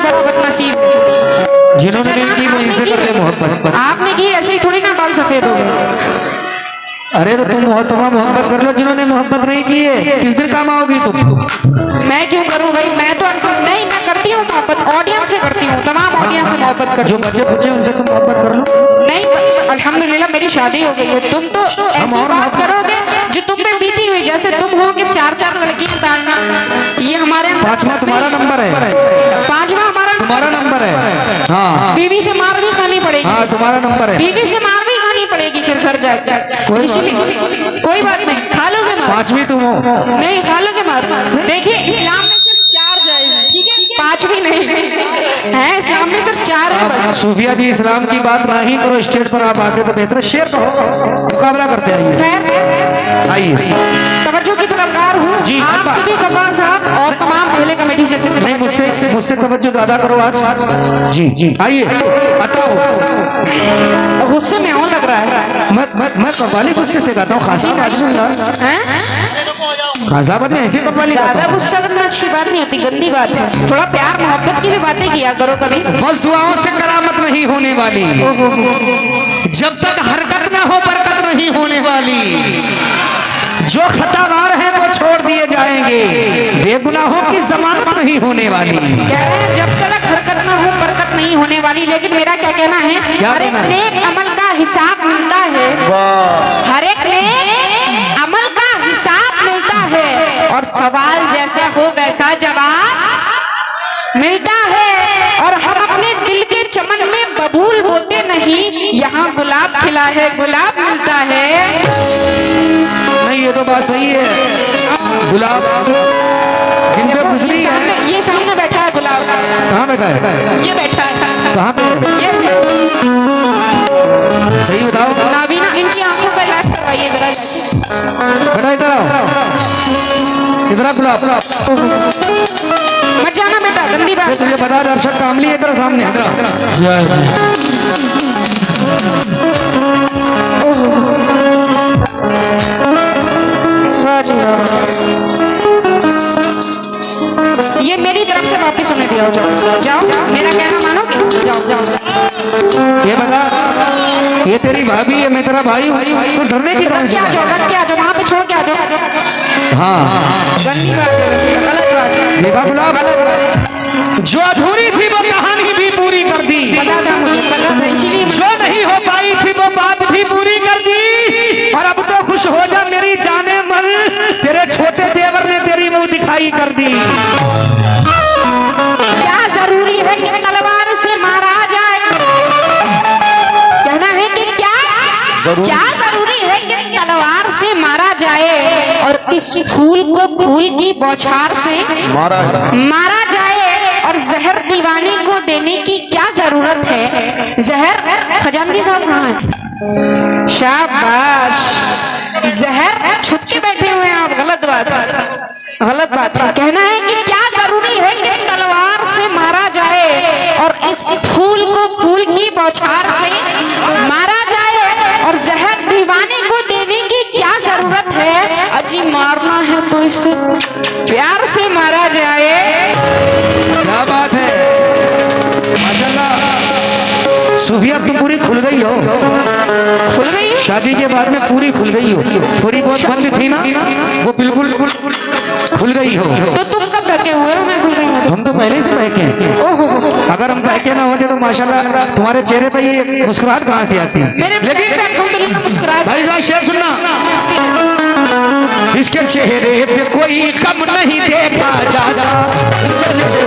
बड़ा बदनसीब जिन्होंने नहीं की वहीं से कर ले मोहब्बत। आपने की, ऐसे ही थोड़ी ना बाल सफेद हो गए। अरे तो तुम मोहब्बत कर लो, जिन्होंने मोहब्बत नहीं की है किस दिन काम आओगी तुम? मैं क्यों करूं भाई, मैं तो नहीं, मैं करती हूँ मोहब्बत, ऑडियंस से करती हूँ, तमाम ऑडियंस से मोहब्बत करती जो हूँ। बच्चे पूछे उनसे तुम मोहब्बत कर लो। नहीं, अल्हम्दुलिल्लाह मेरी शादी हो गई है। तुम तो ऐसी बात करोगे जो तुम पे बीती हुई, जैसे तुम हो कि चार चार लड़कियां ताड़ना, ये हमारे अंदर पांचवा तुम्हारा नंबर है, पांचवा हमारा तुम्हारा नंबर है। हाँ बीवी से मार भी खानी पड़ेगी। हाँ तुम्हारा नंबर है। बीवी से मार भी खानी पड़ेगी फिर घर जाकर, इसलिए कोई बात नहीं, खा लोगे मार। पांचवी तुम हो। नहीं, खा लोगे मार। देखिए इस्लाम में सिर्फ 4 जायज है, ठीक है, 5 भी नहीं है, इस्लाम में सिर्फ 4 है बस। सूफिया जी इस्लाम की बात ना ही करो, स्टेज पर आप आके तो बेहतर शेर कहो, मुकाबला करते आइए। खैर आइए, तवज्जो की तलबगार हूँ जी, आप सभी कब्बाल साहब और तमाम पहले कमेटी से। नहीं मुझसे तवज्जो ज्यादा करो आज। जी जी आइए बताओ। गुस्से में और लग रहा है। मैं कव्वाली गुस्से से गाता हूँ, खासा खासाबाद में ऐसी कव्वाली ज्यादा गुस्सा करना अच्छी बात नहीं होती, गंदी बात है। थोड़ा प्यार मोहब्बत की भी बातें किया करो कभी। बस दुआओं से करामत नहीं होने वाली, जब तक हरकत ना हो बरकत नहीं होने वाली। जो खतावार हैं वो छोड़ दिए जाएंगे, बेगुनाहों की जमानत नहीं होने वाली। कह रहे हैं जब तक हरकत ना हो बरकत नहीं होने वाली, लेकिन मेरा क्या कहना है, हर एक नेक अमल का हिसाब मिलता है, हर एक नेक अमल का हिसाब मिलता है, और सवाल जैसा हो वैसा जवाब मिलता है। और हम अपने दिल के चमन में बबूल होते नहीं, यहाँ गुलाब खिला है गुलाब मिलता है। नहीं ये तो बात सही है, गुलाब जिन पे गुजरी है। ये सामने बैठा है गुलाब। कहाँ बैठा है? ये बैठा है। कहाँ पे? ये सही बताओ। नाबीना, इनकी आंखों का इलाज करवाइए जरा। बेटा इधर आओ, इधर आ गुलाब। मत जाना बेटा, गंदी बात। तुझे बता दर्शक कामली इधर सामने जय ये मेरी तरफ से वापस होने दिया। जाओ जाओ, मेरा कहना मानो, जाओ जाओ। ये बता, ये तेरी भाभी है, मैं तेरा भाई हूँ, तो डरने की कौन सी बात है? क्या वहाँ पे छोड़ के आ जाओ। हाँ गंदी बात है, गलत बात है। देखा गुलाब, जो अधूरी थी वो कहानी भी पूरी कर दी, पता था मुझे, पता था, इसीलिए जो नहीं हो पाई थी वो बात भी पूरी कर दी। और अब तो खुश हो जा मेरी जाने मन, तेरे छोटे देवर ने तेरी मुंह दिखाई कर दी। क्या जरूरी है कि तलवार से मारा जाए? कहना है कि क्या जरूरी है कि तलवार से मारा जाए, और इस फूल को फूल की बौछार से मारा जाए, और जहर दीवाने को देने की क्या जरूरत है? जहर खजानजी साहब कहाँ हैं? शाबाश, जहर छुप के बैठे हुए हैं आप। गलत बात है, गलत बात है। कहना है कि क्या जरूरी है कि तलवार से मारा जाए, और इस फूल को फूल की बौछार से मारा जाए, और जहर दीवाने को देने की क्या जरूरत है? अजी मारना है तो इसे प्यार से मारा जाए। क्या बात है, माशाल्लाह। सूफिया तुम पूरी खुल गई हो, खुल गई शादी के बाद में पूरी खुल गई हो। थोड़ी बहुत बंद थी ना, वो बिल्कुल खुल गई हो। तो तुम कब ढके हुए हो? मैं खुल गई हूँ। हम तो पहले से बहके हैं। अगर हम बहके ना होते तो माशाल्लाह तुम्हारे चेहरे पे ये मुस्कुराहट कहाँ से आती है? लेकिन मुस्कुराहट। भाई साहब शेर सुनना, इसके चेहरे पे कोई कम नहीं देखा जाता, इसके चेहरे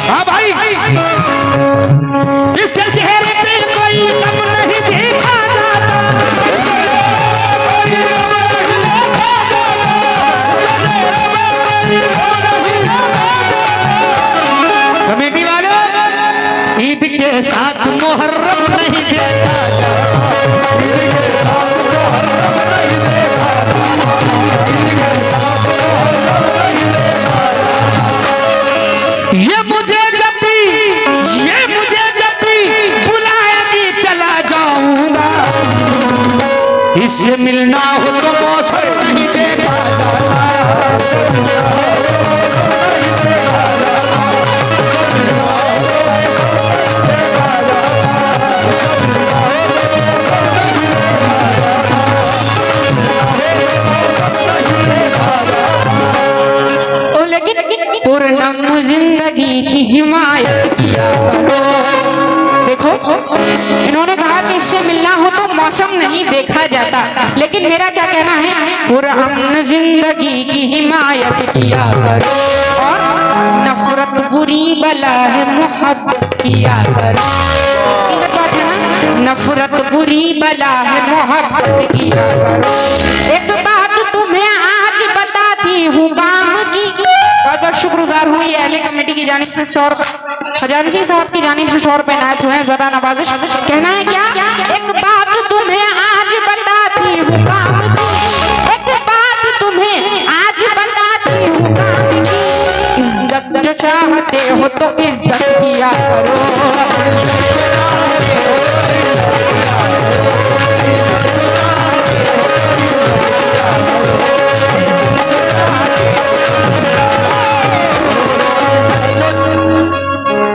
हाँ भाई, इसके चेहरे पे कोई कम नहीं देखा जाता, कमेटी वालों ईद के साथ मुहर्रम नहीं देखा जाता, ईद के साथ मुहर्रम नहीं मिलना हो तो मौसम नहीं देखा पूर्णम जिंदगी की हिमायत किया करो। देखो इन्होंने कहा कि इससे मिलना हो तो मौसम नहीं देखा जाता, लेकिन मेरा क्या कहना है, पूर्णम जिंदगी की हिमायत किया करो और नफरत बुरी बला है मोहब्बत किया करो। ये बात है ना, नफरत बुरी बला है मोहब्बत किया करो। एक बात तुम्हें आज बताती हूँ काम की, बहुत बहुत शुक्रगुजार हुई अहले कमेटी की जानिब से 100 खजानची साहब की जानिब से 100 रुपए नायत हुए हैं, जरा नवाजिश। कहना है क्या, एक बात तुम्हें आज बताती हूँ काम की, एक बात तुम्हें आज बताती हूँ काम की, इज्जत जो चाहते हो तो इज्जत किया करो।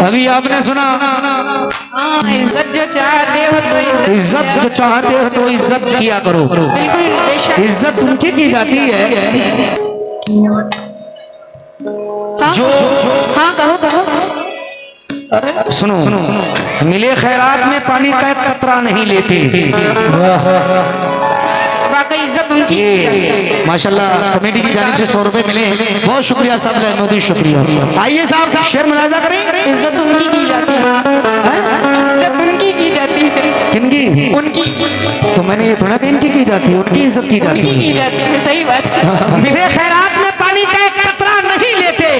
अभी आपने सुना, इज्जत जो चाहते हो तो इज्जत जो चाहते हो तो इज्जत किया करो। बिल्कुल बेशक। इज्जत उनकी की जाती है जो हाँ कहो कहो। सुनो, मिले खैरात में पानी का एक कतरा नहीं लेते। वाकई इज्जत उनकी। माशाल्लाह कमेटी की जानिब से 100 रुपए मिले, बहुत शुक्रिया साहब, मोदी शुक्रिया। आइए साहब शेर मुलाजा करें। इज्जत उनकी की जाती है, इज्जत उनकी की जाती है। किनकी? उनकी। तो मैंने ये थोड़ा इनकी की जाती है, उनकी इज्जत की जाती है। की जाती है, सही बात। मिले खैरात में पानी का एक कतरा नहीं लेते,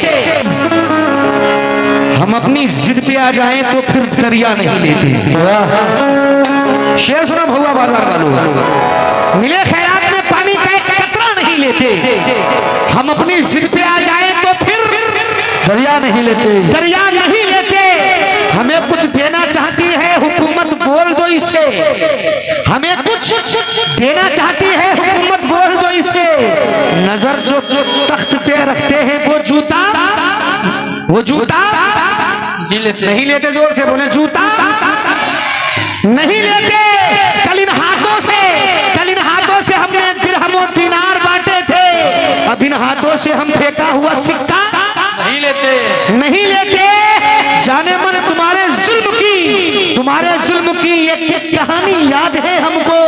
हम अपनी जिद पे आ जाएं तो फिर दरिया नहीं लेते। शेर सुना भौआ बाजार वालों, मिले खैरात में पानी का एक कतरा नहीं लेते, हम अपनी जिद पे आ जाएं तो फिर दरिया नहीं लेते, दरिया नहीं लेते। हमें कुछ देना चाहती है हुकूमत, बोल दो इससे, हमें कुछ देना चाहती है हुकूमत, बोल दो इससे। नजर जो तख्त पे रखते हैं वो जूता नहीं लेते, जोर से बोले, जूता नहीं लेते। कल इन हाथों से हमने दिरहम और दीनार बांटे थे, अब इन हाथों से हम फेंका हुआ सिक्का नहीं लेते। जाने मन तुम्हारे जुल्म की ये कहानी याद है हमको,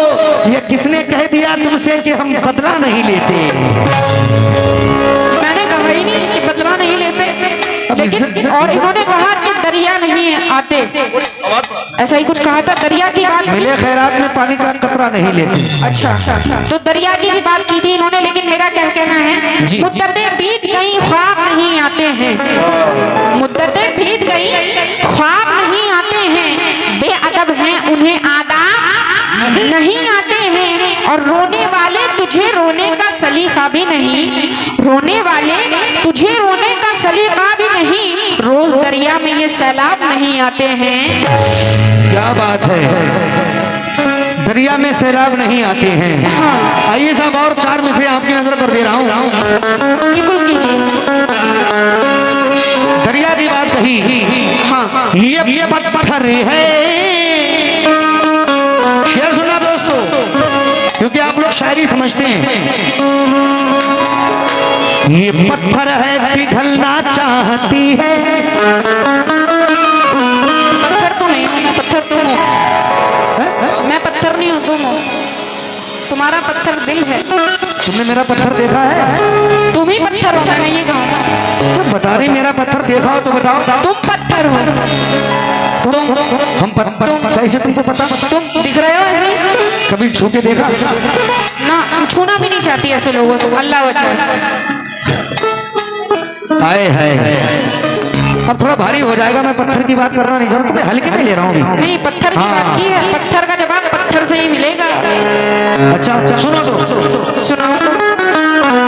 ये किसने कह दिया तुमसे कि हम बदला नहीं लेते? मैंने कहा ही नहीं कि बदला नहीं लेते, लेकिन और इन्होंने कहा कि दरिया नहीं आते, ऐसा ही कुछ कहा था। दरिया की बात मिले खैरात में पानी का कतरा नहीं लेते। अच्छा, तो दरिया की भी बात की थी इन्होंने, लेकिन मेरा क्या कहना है, मुद्दतें बीत गई ख्वाब नहीं आते हैं, मुद्दतें बीत गई ख्वाब नहीं आते हैं, बेअदब हैं उन्हें आदाब नहीं आते हैं, और रोने वाले तुझे रोने का सलीका भी नहीं, रोने वाले तुझे रोने का सलीका भी नहीं, रोज दरिया में ये सैलाब नहीं आते हैं। क्या बात है, दरिया में सैलाब नहीं आते हैं। आइए साहब और 4 में से आपकी नजर पर दे रहा हूँ, बिल्कुल कीजिए। दरिया की बात कही, ये पत्थर है। शेर सुना दोस्तों, क्योंकि आप लोग शायरी समझते हैं। ये पत्थर है पिघलना चाहती है, पत्थर तो नहीं, मैं पत्थर तुम हो, मैं पत्थर नहीं हूँ, तुम हो, तुम्हारा पत्थर दिल है। तुमने मेरा पत्थर देखा है? तुम ही पत्थर हो, मैंने ये कहा। बता रही मेरा पत्थर देखा हो तो बताओ। तुम पत्थर हो, हम कैसे तुमसे पता? तुम दिख रहे हो ऐसे? कभी छू के देखा ना, छूना भी नहीं चाहती ऐसे लोगों से, अल्लाह बचाए। आए है, अब थोड़ा भारी हो जाएगा, मैं पत्थर की बात करना नहीं चाहता, मैं हल्के में ले रहा हूँ। नहीं, पत्थर की बात की है, पत्थर का जवाब पत्थर से ही मिलेगा। अच्छा सुनो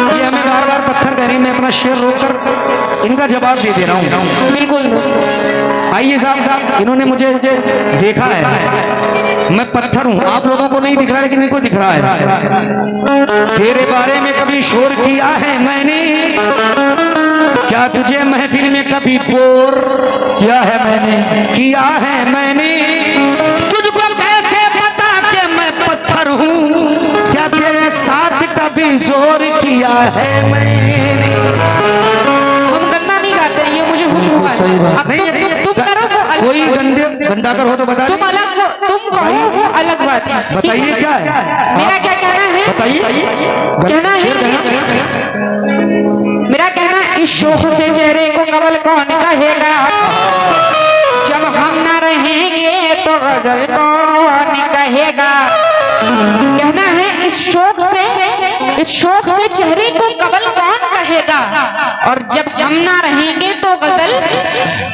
ये हमें बार पत्थर कह रही, मैं अपना शेर रोक कर इनका जवाब दे रहा हूँ। बिल्कुल। आइए आइए साहब, इन्होंने मुझे देखा है, मैं पत्थर हूँ, आप लोगों को नहीं दिख रहा लेकिन इनको दिख रहा है। तेरे बारे में कभी शोर किया है मैंने, क्या तुझे महफिल में कभी बोर किया है मैंने, किया है मैंने, तुझको कैसे पता कि मैं पत्थर हूँ, क्या तेरे साथ कभी जोर किया है मैंने। हम गंदा नहीं गाते, ये मुझे हुक्म सही बात। अब तुम करो वो अलग, कोई गंदा कर हो तो बता, तुम अलग हो, तुम कहो वो अलग बात है। बताइए क्या है, मेरा क्या कहना है, बताइए। कहना है, मेरा कहना है, इस शोक से चेहरे को कवल कौन कहेगा, जब हम न रहेंगे तो गजल कौन कहेगा। कहना है इस शोक से चेहरे को कवल कौन कहेगा, और जब हम ना रहेंगे तो गजल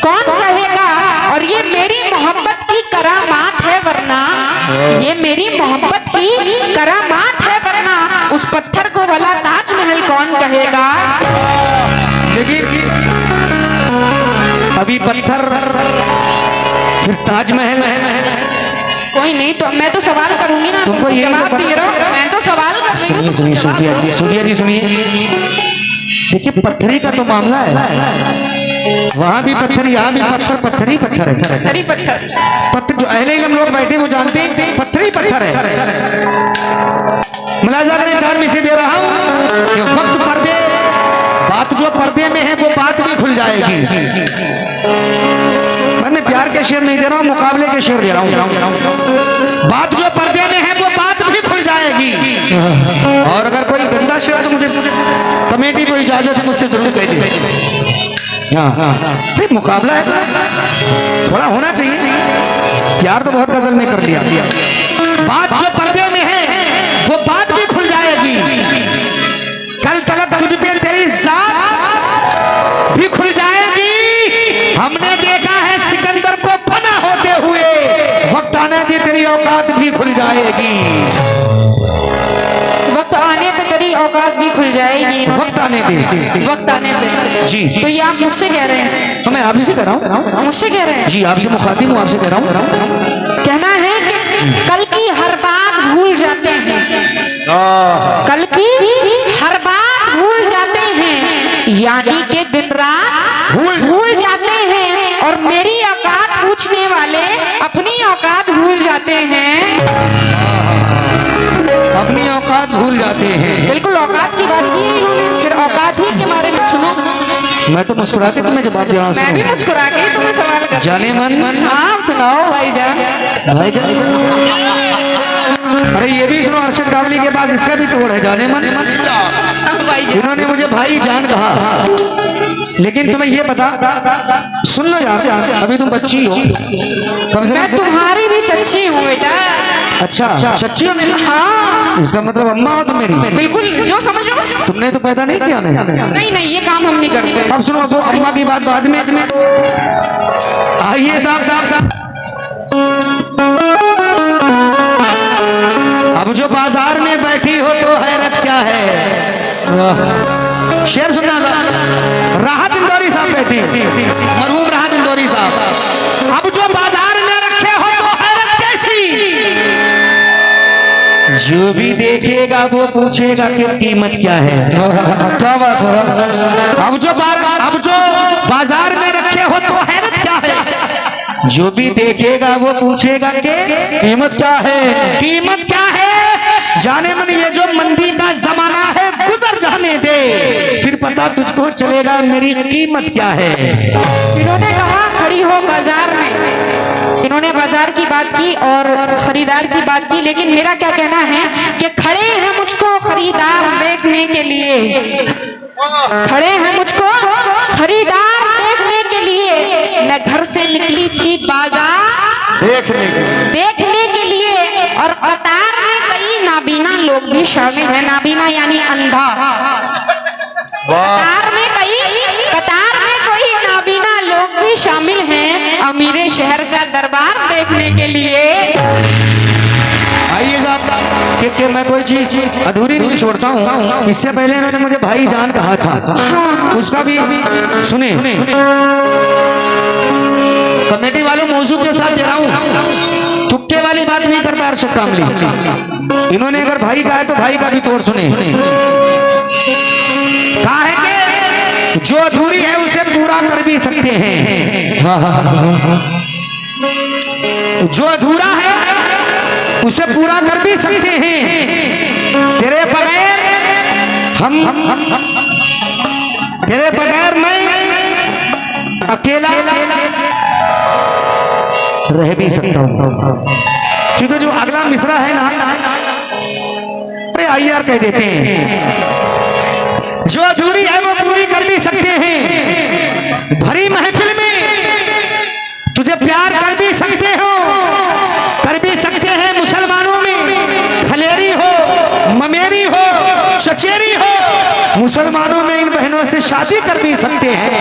कौन कहेगा। और ये मेरी मोहब्बत की करामात है वरना, ये मेरी मोहब्बत की करामात है वरना, उस पत्थर को भला ताजमहल कौन कहेगा। लेकिन अभी पत्थर फिर ताजमहल है। कोई नहीं, तो मैं तो सवाल करूंगी ना, तुमको ये जवाब दे रहा हूं, मैं तो सवाल कर रही हूं। सुनिए, देखिए पत्थरी का तो मामला है, वहाँ भी पत्थर, यहाँ भी पत्थर, पत्थर ही पत्थर है। पत्थर जो अहले इल्म लोग बैठे वो जानते हैं पत्थर ही पत्थर है। मुलाजा करें, 4 में से दे रहा हूँ कि वक्त पर्दे, बात जो पर्दे में है वो बात भी खुल जाएगी। मैं प्यार के शेर नहीं दे रहा हूँ, मुकाबले के शेर दे रहा हूँ। बात जो पर्दे में है वो बात भी खुल जाएगी। और अगर कोई गंदा शेर तो मुझे कमेटी को इजाजत है, मुझसे जरूर कह दीजिए। हाँ, मुकाबला है, थोड़ा होना चाहिए। प्यार तो बहुत गजल में कर लिया। बात जो पर्दे में है वो बात भी खुल जाएगी। कल तलक तुझ पे तेरी जात भी खुल जाएगी। हमने देखा है सिकंदर को फना होते हुए, वक्त आने दे तेरी औकात भी खुल जाएगी। वक्त आने पे तेरी औकात भी खुल जाएगी। वक्त आने दे, वक्त आने पे। जी। तो ये आप मुझसे कह रहे हैं? तो मैं आपसे कह रहा हूँ। मुझसे कह रहे हैं? जी, आपसे मुखातिब हूँ, आपसे कह रहा हूँ। कहना है कि कल की हर बात भूल जाते हैं, कल की हर बात भूल जाते हैं, यानी के दिन रात भूल जाते हैं, और मेरी औकात पूछने वाले अपनी औकात भूल जाते हैं। अपनी औकात भूल जाते हैं। बिल्कुल औकात की बात की इन्होंने, फिर औकात ही के बारे में सुनो। मैं तो मुस्कुरा के तुम्हें जवाब दे रहा हूँ। मैं भी मुस्कुरा के तुम्हें सवाल कर, जाने मन। हाँ सुनाओ भाईजान। अरे ये भी सुनो, अर्शद कावली के पास इसका भी तोड़ है, जाने मन। इन्होंने मुझे भाई जान कहा, लेकिन तुम्हें ये बता, सुन लो यार, अभी तुम बच्ची हो, कम से मैं तुम्हारी भी चच्ची हूँ बेटा। अच्छा, चच्ची हो मेरी? हाँ, इसका मतलब अम्मा हो तुम मेरी? बिल्कुल, जो समझो। तुमने तो पैदा नहीं किया। नहीं, ये काम हम नहीं करते। अब सुनो, तो अम्मा की बात बाद में। आइए साहब, अब जो बाजार में बैठी हो तो हैरत क्या है। शेर सुना था, राहत इंदौरी साहब बैठी, मरहूम राहत इंदौरी साहब। अब जो बाजार में रखे हो तो हैरत कैसी, जो भी देखेगा वो पूछेगा कि कीमत क्या है। क्या बात है। अब जो बाजार में रखे हो तो हैरत क्या है, जो भी देखेगा वो पूछेगा कि कीमत क्या है, कीमत क्या है। जाने मन ये जो मंदी का जमाना है गुजर जाने दे, फिर पता तुझको चलेगा मेरी कीमत क्या है। इन्होंने कहा खड़ी हो बाजार में, इन्होंने बाजार की बात की और खरीदार की बात की, लेकिन मेरा क्या कहना है कि खड़े हैं मुझको खरीदार देखने के लिए, खड़े हैं मुझको खरीदार देखने के लिए। मैं घर से निकली थी बाजार देखने के लिए, और कतार में कई नाबीना लोग भी शामिल हैं। नाबीना यानी अंधा। कतार में कोई नाबीना लोग भी शामिल हैं अमीरे शहर का दरबार देखने के लिए। आइए साहब, क्योंकि मैं कोई चीज अधूरी नहीं छोड़ता हूँ। इससे पहले इन्होंने मुझे भाई जान कहा था, उसका भी सुने। कमेटी वालों मौजूद के साथ दे रहा हूँ, तुक्के वाली बात नहीं करता अरशद कामली। इन्होंने अगर भाई कहा है तो भाई का भी तोड़ सुने। कहा है कि जो अधूरी है उसे पूरा कर भी सकते हैं, जो अधूरा है उसे पूरा कर भी सकते हैं। तेरे बगैर तेरे बगैर मैं अकेला रह भी सकता हूँ। क्योंकि जो अगला मिसरा है ना, अरे आईआर कह देते हैं, जो अधूरी है वो पूरी कर भी सकते हैं। भरी महफिल में तुझे प्यार कर भी सकते हो, कर भी सकते हैं। मुसलमानों में खलेरी हो, ममेरी हो, चचेरी हो, मुसलमानों में इन बहनों से शादी कर भी सकते हैं।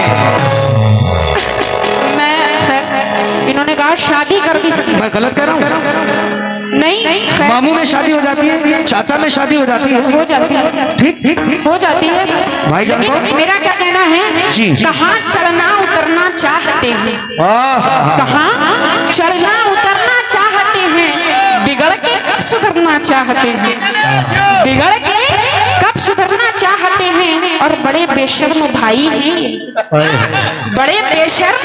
इन्होंने कहा शादी कर भी सकते। मैं गलत कह रहा हूँ? नहीं, मामू में शादी हो जाती है, चाचा में शादी हो जाती है, हो जाती है, ठीक ठीक हो जाती है। भाईजान को मेरा क्या कहना है, जी, जी। कहाँ चढ़ना उतरना चाहते हैं, कहाँ चढ़ना उतरना चाहते हैं, बिगड़ के कब सुधरना चाहते हैं, बिगड़ के कब सुधरना चाहते हैं। और बड़े बेशर्म भाई हैं, बड़े बेशर्म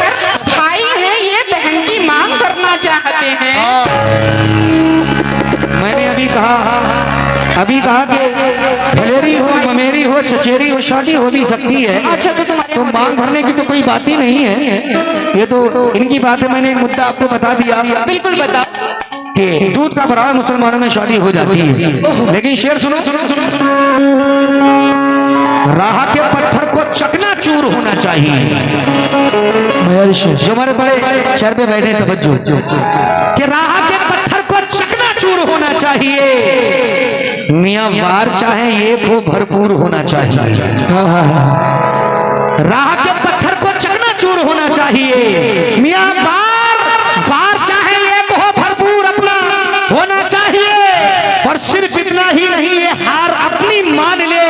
भाई हैं, ये बहन की मांग करना चाहते हैं। मैंने अभी कहा कि खलेरी हो, ममेरी हो, चचेरी हो, शादी हो भी सकती है। अच्छा, तो मांग भरने की तो कोई बात ही नहीं है, ये तो इनकी बात है। मैंने एक मुद्दा आपको बता दिया, बिल्कुल बताओ कि दूध का भराव मुसलमानों में शादी हो जाती है। लेकिन शेर सुनो सुनो सुनो सुनो, राह के पत्थर को चकनाचूर होना चाहिए। जो हमारे बड़े चेयर पे बैठे तवज्जो, कि राह के पत्थर को चकनाचूर होना चाहिए। मियां वार चाहे एक हो, भरपूर होना चाहिए। राह के पत्थर को चकनाचूर होना चाहिए। मियां वार चाहे एक हो, भरपूर अपना होना चाहिए। और सिर्फ इतना ही नहीं, ये हार अपनी मान ले,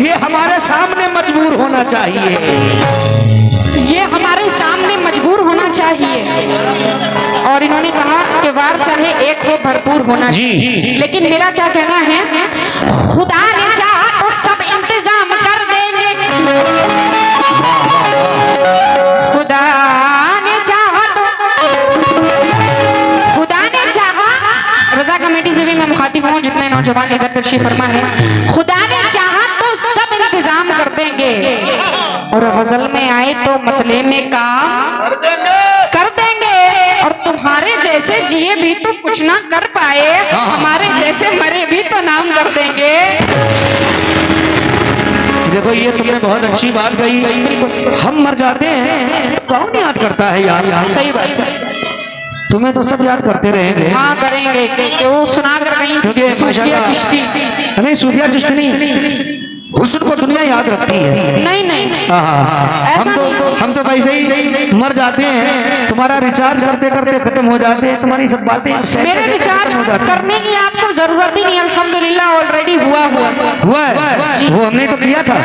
ये हमारे सामने मजबूर होना चाहिए, ये हमारे सामने मजबूर होना चाहिए। और इन्होंने कहा कि वार चाहे एक हो, भरपूर होना चाहिए। लेकिन मेरा क्या कहना है, खुदा ने चाहा तो सब इंतजाम कर देंगे, खुदा ने चाहा तो, खुदा ने चाहा। रजा कमेटी से भी मैं मुखातिब हूँ, जितने नौजवान इधर तशरीफ फरमा है। खुदा ने चाहा तो सब इंतजाम कर देंगे, और गजल में आए तो मतले में काम कर देंगे। और तुम्हारे जैसे जिए भी तो कुछ ना कर पाए, हमारे जैसे मरे भी तो नाम कर देंगे। देखो ये तुमने बहुत अच्छी बात कही। हम मर जाते हैं कौन याद करता है यार? सही बात है। तुम्हें तो सब याद करते रहेंगे। हाँ करेंगे, कि वो सुना कर कहीं क्योंकि सूफिया चिश्ती नहीं, सूफिया चिश्ती नहीं, हुस्न को दुनिया याद रखती है। नहीं हम तो वैसे ही मर जाते हैं, तुम्हारा रिचार्ज करते करते खत्म हो जाते हैं, तुम्हारी सब बातें। मेरे रिचार्ज करने की आपको जरूरत ही नहीं, अल्हम्दुलिल्लाह ऑलरेडी हुआ है। वो हमने तो किया था।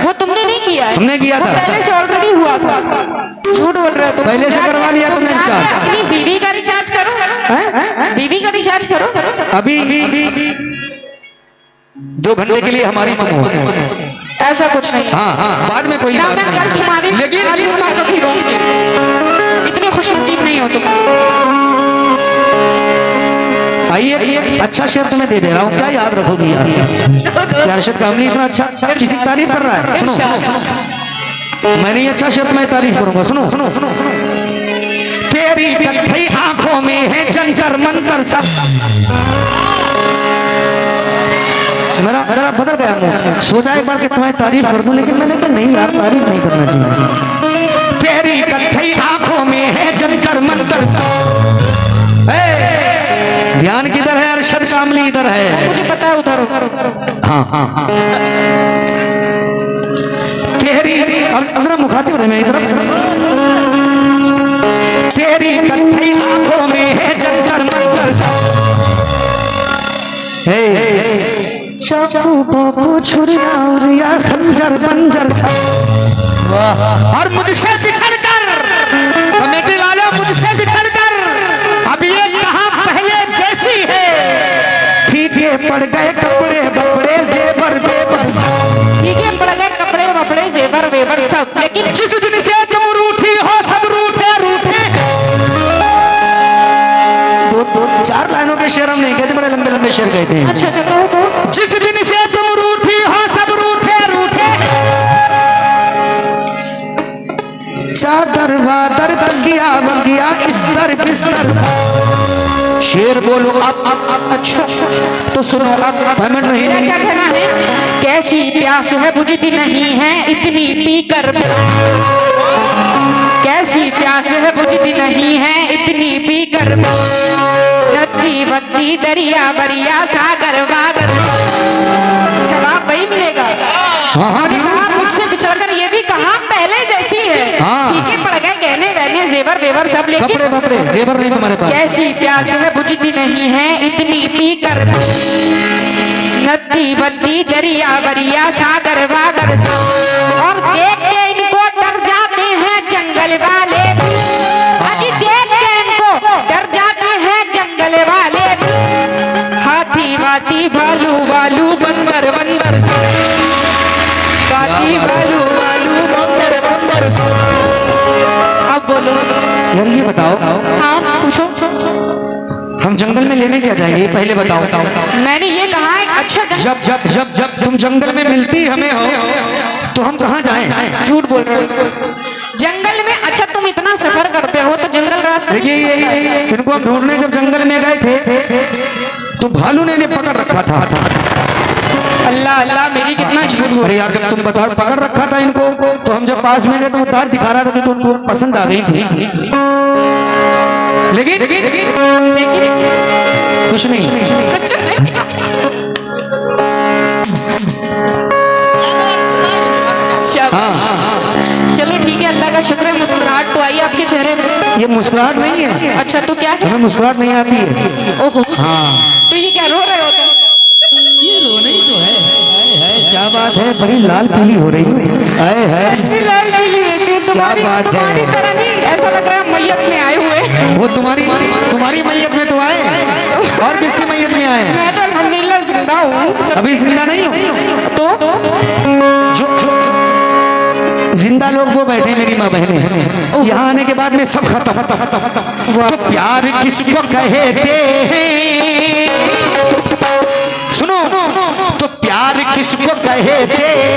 वो तुमने नहीं किया है, हमने किया था, पहले से ऑलरेडी हुआ था। झूठ बोल रहे हो तुम, पहले से करवा लिया तुमने रिचार्ज। अपनी बीवी का रिचार्ज करो, बीवी का रिचार्ज करो। अभी 2 घंटे के लिए हमारी मम्मी, ऐसा कुछ नहीं। हाँ, बाद में कोई बात नहीं, तुम्हारी लेकिन कभी रोंगे, इतने खुशनसीब नहीं हो तुम। आइए, अच्छा शेर तुम्हें दे दे रहा हूँ, क्या याद रखोगी यार? अरशद कामली इतना अच्छा किसी की तारीफ कर रहा है। सुनो, मैंने ये अच्छा शेर तुम्हें तारीफ करूंगा। सुनो सुनो सुनो सुनो, तेरी कथई आंखों में है जंजर मंतर सा। मेरा बदल गया मुंह, सोचा एक बार कि तुम्हारी तारीफ कर दूं, लेकिन मैंने कहा नहीं यार, तारीफ नहीं करना चाहिए। तेरी कथई आंखों में है जंजर मंतर सा। ध्यान किधर है? अरशद कामली इधर है, मुझे पता है, उधर। हाँ। तेरी अगर मुखातिब रहे मेरी तरफ, तेरी कथई आंखों में है जंजर मंतर सा। चाकू बाबू छुरिया और या खंजर बंजर सा। और मुझसे बिछड़ कर, कमेटी वाले मुझसे पड़ गए कपड़े बपड़े जेवर बेवर ठीक है, पड़ गए कपड़े वपड़े जेवर वेवर सब, लेकिन जिस दिन से तुम रूठी हो सब रूठे रूठे। दो चार लाइनों के शेर हम नहीं कहते, बड़े लंबे लंबे शेर कहते हैं। अच्छा अच्छा कहो। जिस दिन से तुम रूठी हो सब रूठे रूठे, चादर वादर तकिया बगिया इस्तर बिस्तर। शेर बोलो अब। अच्छा तो सुनो अब पेमेंट नहीं मेरा क्या कहना है, कैसी प्यास है बुझती नहीं है इतनी पीकर, कैसी प्यास है बुझती नहीं है इतनी पीकर, नदी बत्ती दरिया बरिया सागर वागर। जवाब वही मिलेगा। मैंने कहा मुझसे बिछड़कर ये भी कहा पहले जैसी है। हाँ। ठीक है, पड़ गए गहने वहने जेवर वेवर सब, लेकिन कपड़े बपड़े जेवर नहीं तुम्हारे पास। कैसी प्यास है बुझती नहीं है इतनी पीकर, नदी बत्ती दरिया बरिया सागर वागर, और देख के इनको डर जाते हैं जंगल वाले, अजी देख के इनको डर जाते हैं जंगल वाले, हाथी वाती भालू भालू बंदर बंदर, हाथी भालू भालू बंदर बंदर। अब बोलो यार ये बताओ, हाँ पूछो। हम जंगल में लेने क्या जाएंगे, पहले बताओ। मैंने ये कहा है अच्छा जब जब जब जब तुम जंगल में मिलती हमें हो तो हम कहाँ जाएं? झूठ बोल रहे हो। जंगल में, अच्छा तुम इतना सफर करते हो तो जंगल रास्ता। देखिए ये इनको हम ढूंढने जब जंगल में गए थे तो भालू ने इन्हें पकड़ रखा था। अल्लाह अल्लाह मेरी कितना झूठ बोल। अरे यार जब तुम बता पकड़ रखा था इनको तो हम जब पास में गए तो वो तार दिखा रहा था तो उनको पसंद आ गई थी, लेकिन कुछ नहीं। हाँ। चलो ठीक है, अल्लाह का शुक्र है मुस्कुराहट तो आई आपके चेहरे पे। ये मुस्कुराहट नहीं है। अच्छा तो क्या है? हमें मुस्कुराहट नहीं आती है। ओहो हाँ तो ये क्या रो रहे हो तुम? ये रोना ही तो है। क्या बात है, बड़ी लाल पीली हो रही है। ऐसी लाल पीली बेटी तुम्हारी, बात है? तुम्हारी तरह नहीं, ऐसा लग रहा है मैयत में आए हुए। वो तुम्हारी मैयत में तो आए और किसकी मैयत में आए? मैं तो अल्हम्दुलिल्लाह जिंदा हूँ। अभी जिंदा नहीं हो तो जो जिंदा लोग वो बैठे मेरी माँ बहने, यहाँ आने के बाद में सब खत्म। तो प्यार किसको कहते हैं, सुनो तो प्यार किसको कहते हैं,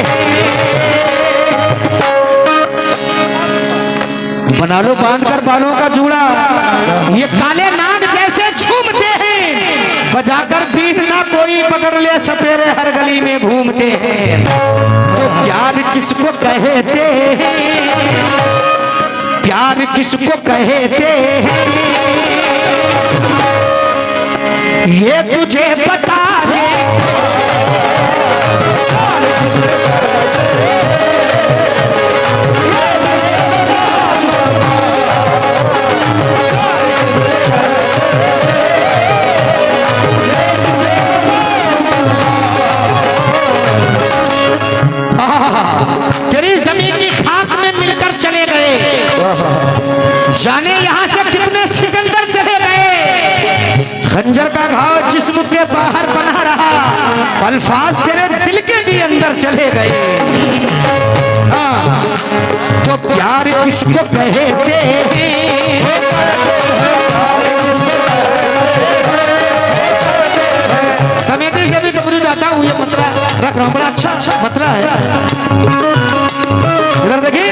बना लो बांध कर बालों का जूड़ा, ये काले नाग जैसे झूमते हैं, बजाकर बीन ना कोई पकड़ ले सपेरे हर गली में घूमते हैं। तो प्यार किसको कहते हैं, प्यार किसको कहते हैं, ये तुझे बता दे। तेरी जमीन की खाक में मिलकर चले गए, जाने यहाँ से कितने सिकंदर चले गए, खंजर का घाव जिस्म के बाहर बना रहा, अल्फाज तेरे दिल के भी अंदर चले गए। हाँ तो प्यार किसको कहते हैं, कमेटी से भी कबरू जाता हूँ, ये मतला रख रहा हूँ, बड़ा अच्छा मतला है। इधर देखिए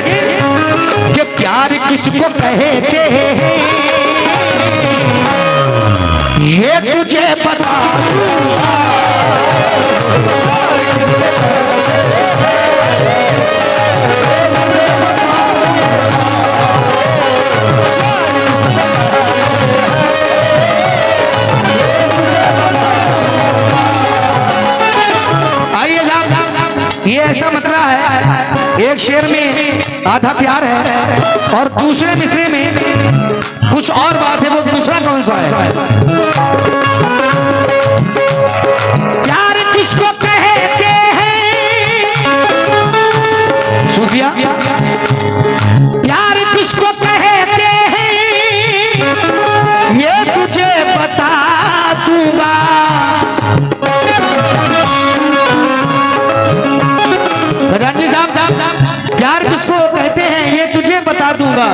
कि प्यार किसको कहते हैं, ये तुझे बता दूंगा। आइए साहब, ये ऐसा मतला है, एक शेर में आधा प्यार है और दूसरे मिसरे में कुछ और बात है। वो दूसरा कौन सा है? प्यार किसको कहते हैं, सूफिया प्यार किसको कहते हैं, ये तुझे बता दूंगा।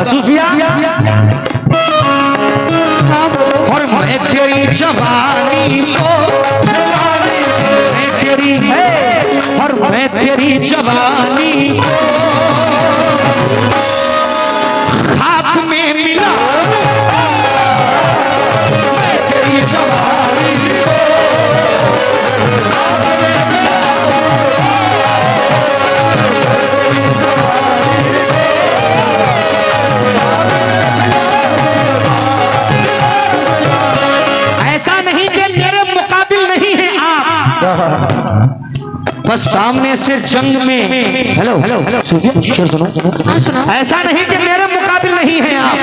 सूफिया हाँ बोलो। और मैं तेरी जवानी को मैं तेरी और मैं तेरी जवानी को खाक में मिला मैं तेरी जवानी को ऐसा नहीं कि मेरे मुकाबिल नहीं है आप, बस सामने से जंग में हेलो हेलो हेलो शेर सुनो हाँ सुनो। ऐसा नहीं कि मेरे मुकाबिल नहीं है आप,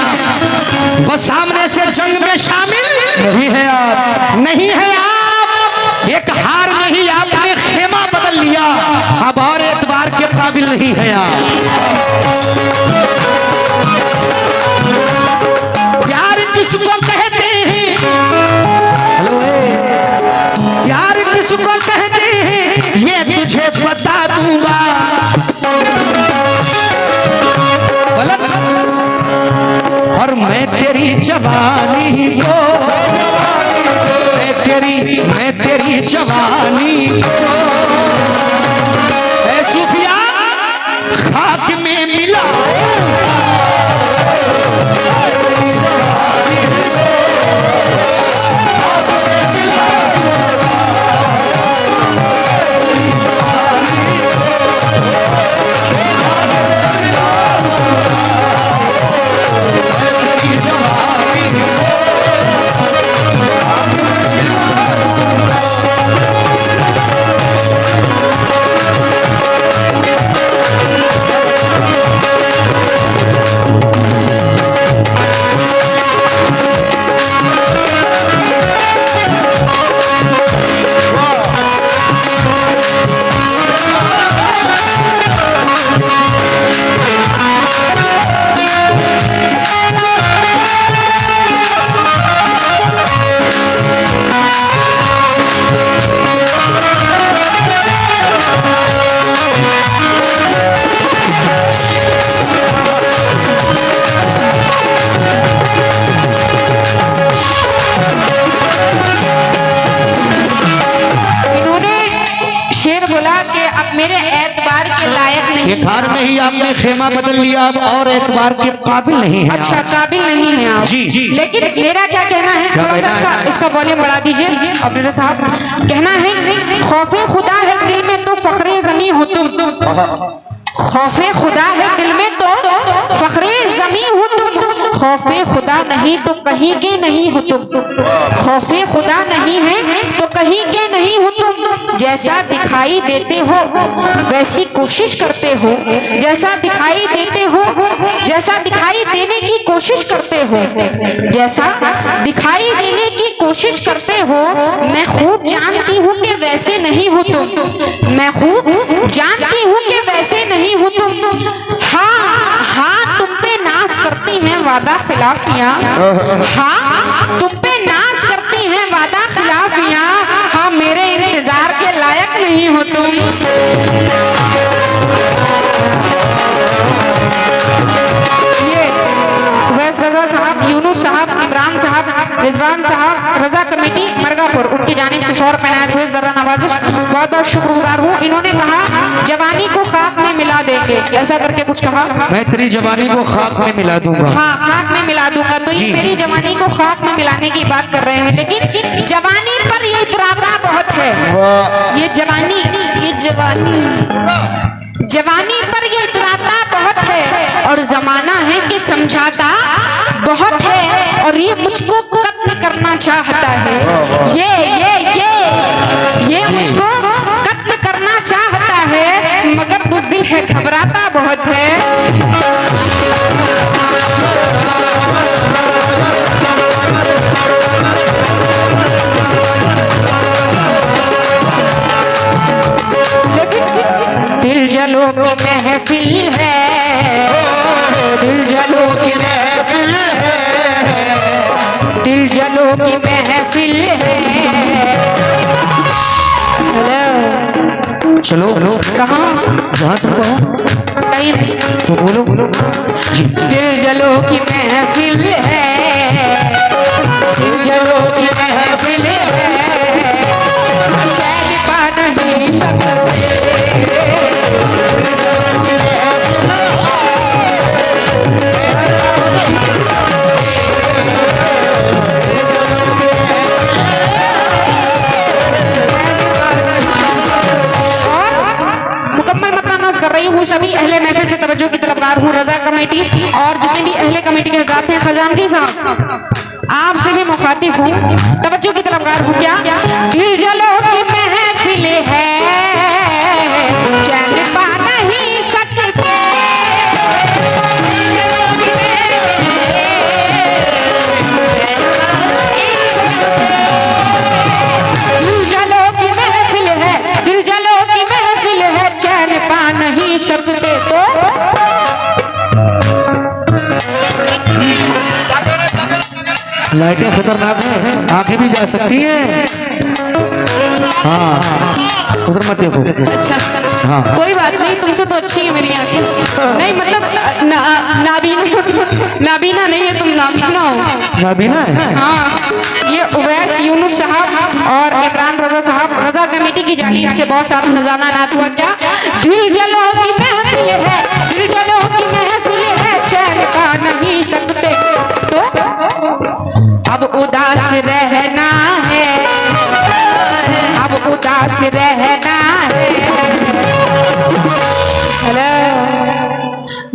बस सामने से जंग में शामिल नहीं है आप, नहीं है आप। एक हार नहीं आपने खेमा बदल लिया, अब और एतबार के काबिल नहीं है आप। प्यार किसको कहते हैं, प्यार किसको कहते हैं ये तुझे बता दूंगा। और मैं तेरी जवानी को मैं तेरी जवानी को ऐ सूफिया खाक में मिला एक हार में ही आपने खेमा बदल लिया, अब और एतबार के काबिल नहीं है। अच्छा काबिल नहीं है आप। जी जी। लेकिन मेरा क्या कहना है, थोड़ा सा इसका वॉल्यूम बढ़ा दीजिए ऑपरेटर साहब। कहना है खौफे खुदा है दिल में तो फखरे जमी हो तुम, खौफे खुदा है दिल में तो फखरे जमी हो तुम, खौफे खुदा नहीं तो कहीं के नहीं हो तुम, खौफे खुदा नहीं है तो कहीं के नहीं हो तुम। जैसा दिखाई देते हो वैसी कोशिश करते हो, जैसा दिखाई देते हो जैसा दिखाई देने की कोशिश करते हो, जैसा दिखाई देने की कोशिश करते हो। मैं खूब जानती हूँ कि वैसे नहीं हो तुम, मैं खूब जानती हूँ कि वैसे नहीं हो तुम। हाँ हाँ तुम पे नाज करती हैं वादा खिलाफियाँ, हाँ तुम पे नाज करती हैं वादा खिलाफियाँ। हाँ मेरे इंतजार के लायक नहीं हो तुम। ये वैस रजा साहब, यूनुस साहब, इमरान साहब, रिजवान साहब, रजा कमेटी मरगापुर, उनकी जानिब से 100 रुपए आए थे। जरा नवाजिश बहुत बहुत शुक्रगुजार हूँ। इन्होंने कहा जवानी को खाक में मिला देंगे, ऐसा करके कुछ कहा। मैं तेरी जवानी को खाक में मिला दूंगा। हाँ खाक में मिला दूंगा। तो ये मेरी जवानी को खाक में मिलाने की बात कर रहे हैं, लेकिन जवानी पर ये इतराता बहुत है। ये जवानी जवानी पर ये इतराता बहुत है, और जमाना है कि समझाता बहुत है, और ये मुझको कत्ल करना चाहता है। ये मुझको कत्ल करना चाहता है, मगर बुज़दिल है, घबराता बहुत है। दिल जलो की महफिल है, दिल जलो की महफिल है, दिल जलो की महफिल है। चलो कहाँ? जहाँ तुम कहो कहीं नहीं। तो बोलो बोलो जी। दिल जलो की महफिल है, दिल जलो की महफिल है, चैन पा नहीं सकते। कर रही हूँ सभी अहले महफिल से तवज्जो की तलबगार हूँ। रजा कमेटी और जितने भी अहले कमेटी के हज़रात हैं, खजानची साहब आपसे भी मुखातिब हूँ, तवज्जो की तलबगार हूँ। क्या दिल जलो की महफिल है, चैन पा नहीं सकते। दिल जलो की महफिल है, दिल जलो की महफिल है, चैन पा नहीं सकते। तो लाइटें खतरनाक हैं, आंखें भी जा सकती हैं। हाँ उधर मत देखो। अच्छा हाँ कोई बात नहीं, तुमसे तो अच्छी है मेरी आंखें। नहीं मतलब नाबीना नहीं है, तुम नाबीना हो। नाबीना है? हाँ ये उवैस यूनुस साहब और इमरान रजा साहब, रजा कमेटी की जानिब से बहुत सारा नजाना नात हुआ। क्या दिल जलो की महफिल है, दिल जलो की महफिल है, चैन पा नहीं सकते। तो अब उदास रहना है, अब उदास रहना है। हेलो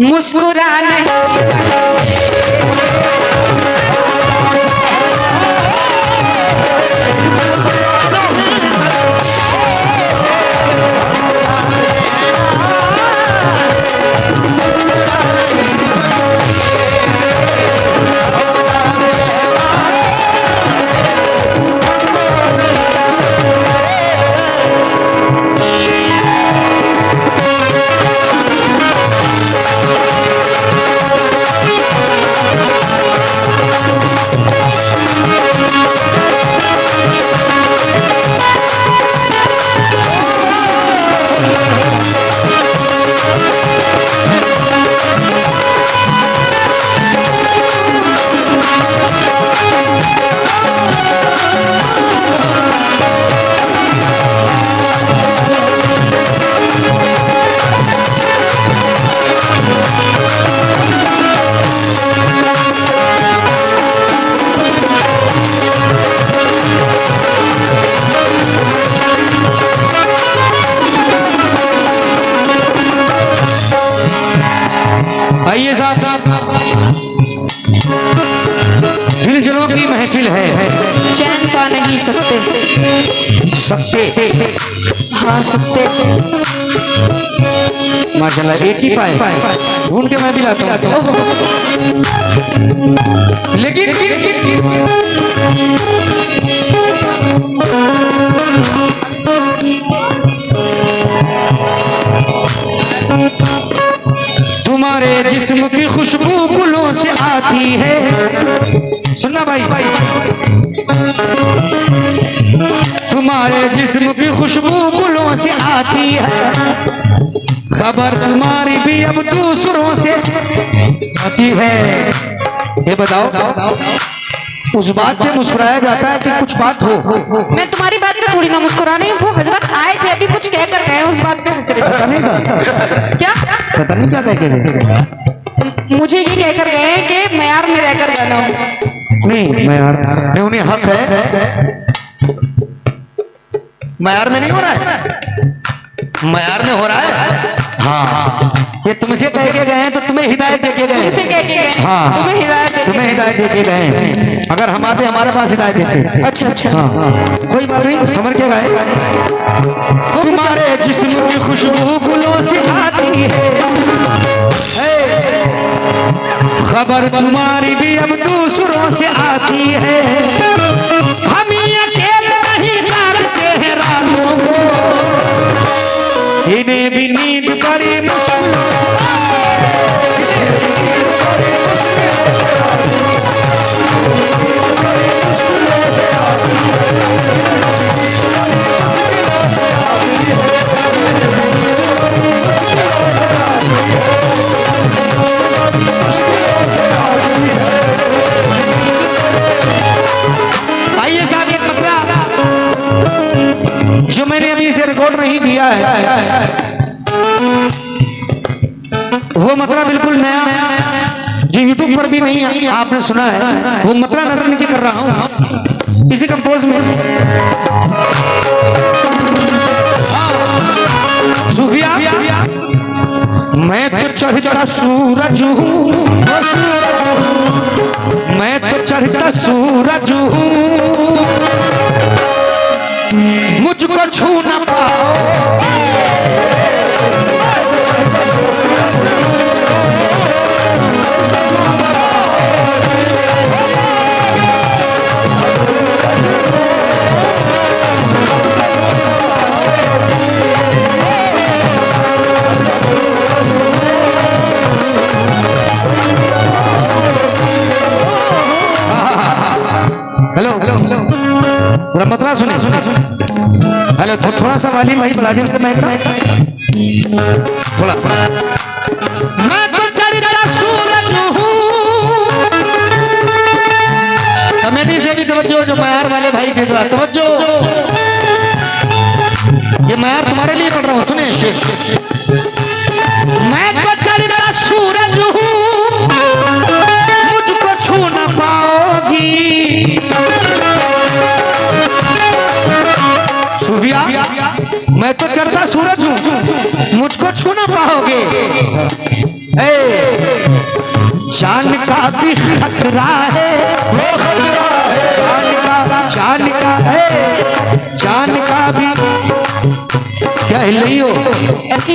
मुस्कुरा नहीं सकते। आइए साहब, दिल जलो की महफिल है, चैन पा नहीं सकते। सबसे हाँ सकते। माशाल्लाह एक ही पाए, ढूंढ के मैं भी लाता हूँ। लेकिन तुम्हारे जिस्म की खुशबू गुलों से आती है। सुनना भाई, तुम्हारे जिस्म की खुशबू गुलों से आती है, खबर तुम्हारी भी अब दूसरों से आती है। ये बताओ उस बात पे मुस्कुराया जाता है कि कुछ बात हो? मैं तुम्हारी बात पे थोड़ी ना मुस्कुरा रही हूँ, वो हजरत आए थे अभी कुछ कह कर गए, उस बात पे हंस रहे। पता नहीं था, क्या पता नहीं क्या कह के गए। मुझे ये कह कर गए कि मयार में रहकर गाना हो। नहीं मयार में उन्हें हक है, मयार में नहीं हो रहा है, मयार में हो रहा है। हाँ ये तुमसे कह के गए हैं तो तुम्हें हिदायत दे के गए। तुमसे कह के गए? हाँ तुम्हें हिदायत दे के गए हैं। अगर हम आते हमारे पास हिदायत देते। अच्छा अच्छा हाँ कोई बात नहीं, समझ के गए। तुम्हारे जिस्म की खुशबू गुलों से आती है, खबर तुम्हारी भी अब दूसरों से आती है। हम ही अकेले नहीं जानते हैं रातों को, इन्हें भी नींद बड़ी मुश्किल। नहीं आपने सुना है, वो मतला नजर की कर रहा हूँ इसी कंपोज में। सूफिया मैं तो चढ़ता सूरज हूँ, मैं तो चढ़ता सूरज हूँ, मुझको छू ना पाओ। हेलो हेलो हेलो मतला सुने सुने सुने हेलो थोड़ा सा वाली भाई बढ़ा दी मैं थोड़ा। मैं तो चढ़ता सूरज हूँ, कमेटी से भी तवज्जो, जो मायार वाले भाई के साथ तवज्जो, ये मायार तुम्हारे लिए पढ़ रहा हूँ सुने। मैं तो चढ़ता सूरज हूँ, मुझको छू ना पाओगी। सूफिया मैं तो चढ़ता सूरज हूँ, मुझको छू ना पाओगे। चांद का भी खतरा है, वो खतरा है, चांद का है, चांद का भी क्या हिल रही हो ऐसी